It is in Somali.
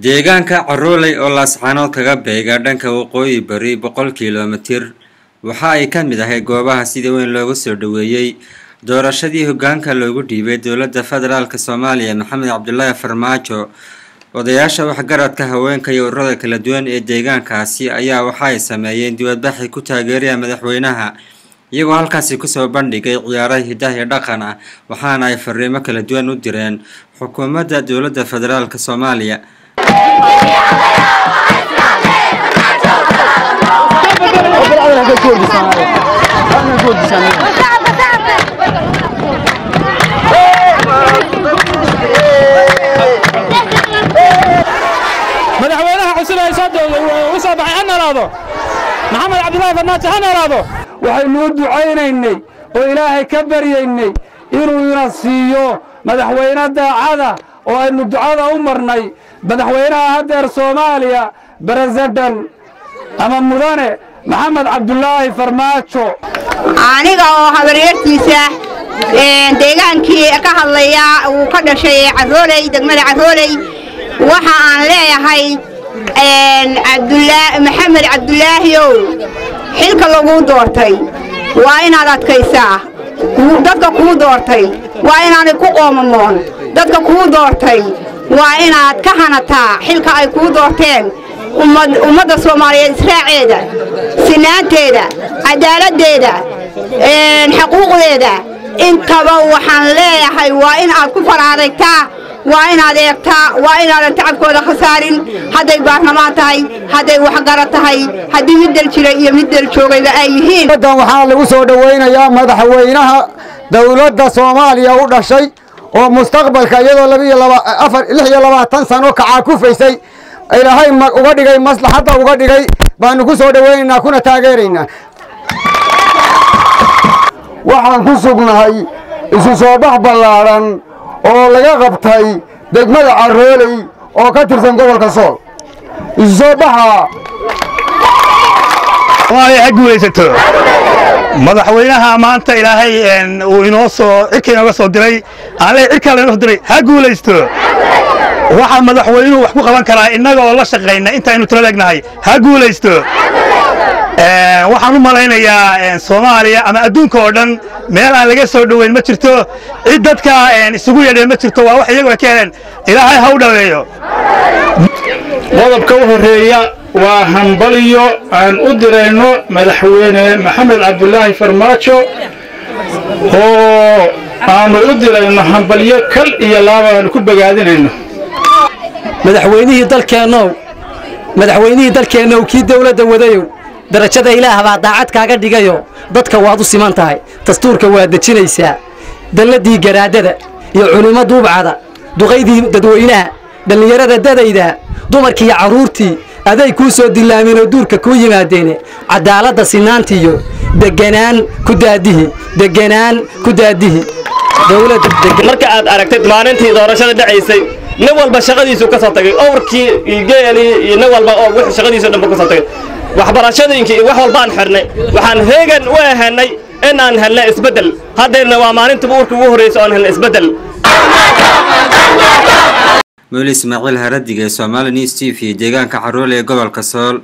deegaanka Carooley oo Laascaanood kaga beega dhanka waqooyi bari 100 kiiloomitir waxa ay ka mid ahay goobaha sida weyn loogu soo dhaweeyay doorashadii hoggaanka loogu dhiibay dowladda federaalka Soomaaliya Maxamed Cabdullaahi Farmaajo odayaasha waxgaradka haweenka iyo ururada kala duwan ee deegaankaasi ayaa waxa ay sameeyeen dibadbax ku taageeraya madaxweynaha iyagoo halkaasi ku soo bandhigay ciyaaraha hidaha iyo dhaqan ah waxaana ay fariimo kala duwan u direen xukuumadda dowladda federaalka Soomaaliya madaxweynaha cusub ee soo baxay anaraado Maxamed Cabdullaahi Farmaajo anaraado waxaynu ducaynaynay oo Ilaahay ka baryaynay inuu ina siiyo madaxweyne daacada oo aynu ducada u marnay madaxweynaha hadeer Soomaaliya president ama mudane Maxamed Cabdullaahi Farmaajo aniga oo habaryartiisa deegaankii ka hadlaya uu ka dhashay Carooley degmada Carooley waxa aan leeyahay Maxamed Cabdullaahi xilka lagu doortay waa inaad adkaysaa dadka ku doortay waa inaad ku qoomamoon dadka ku doortay waa inaad ka hanataa xilka ay ku doorteen ummadda Soomaaliyeed israaceeda sinaanteeda cadaaladeeda xuquuqdeeda intaba waxaan leeyahay waa in aad ku faraadaytaa waa inaad eegtaa waa inaad tacabkooda khasaarin haday baarlamaan tahay haday waxgarad tahay hadii mid dal jiray iyo mid dal joogayba ay yihiin wadan waxa lagu soo dhaweynayaa madaxweynaha dawladda Soomaaliya u dhashay oo mustaqbalka iyadoo 26 sano ka caakufaysay ilaahay uga dhigay maslaxada uga dhigay baanu ku soo dhaweynaynaa kuna taageeraynaa waxaan ku sugnahay isu soo bax ballaaran oo laga qabtay degmada Carooley oo ka tirsan gobolka Sool isu soo baxa waa guulaysato madaxweynaha maanta ilaahay uu inoo soo cirkeenaga soo diray aan leeyahay cirka inoo diray ha guulaysto waxa madaxweynuhu wax ku qaban karaa inaga oo la shaqeynaa intaaynu tiro leegnahay ha guulaysto waxaan u malaynayaa Soomaaliya ama adduunka oo dhan meel aan laga soo dhaweyn ma jirto cid dadka isugu yeedhay ma jirto waa wax iyagu ka heleen ilaahay ha u dhaweeyo qodobka u horeeya waa hambaliyo aan u direyno madaxweyne Maxamed Cabdullaahi Farmaajo oo aan u direyno hambaliyo kal iyo laaba aan ku bogaadinayno madaxweynihii dalkeena kii dawladda wadayo darajada Ilaah baa daacad kaaga dhigayo dadka waad u siman tahay dastuurka waa dejinaysaa daladii garaadada iyo culimada duubcada duqaydii dadweynaha dhalinyarada dadayda dumarkii iyo caruurtii aday ku soo dilaameen oo duurka ku yimaadeen cadaaladda sinaantiyo deganaan ku daadihi dawladda marka aad aragtay maalintii doorashada dhacaysay nin walba shaqadiisu ka soo tagay awrkii geeli iyo nin walba oo wax shaqadiisu dhanba ka soo tagay waxbarashadooyinkii wax walba aan xirnay waxaan heegan u ahaanay in aan helnay isbedel hadeerna waa maalintii uurka ugu horeysay oo aan helnay isbedel Mawlid Ismaaciil Haradiga Somali News TV deegaanka Carooley gobolka Sool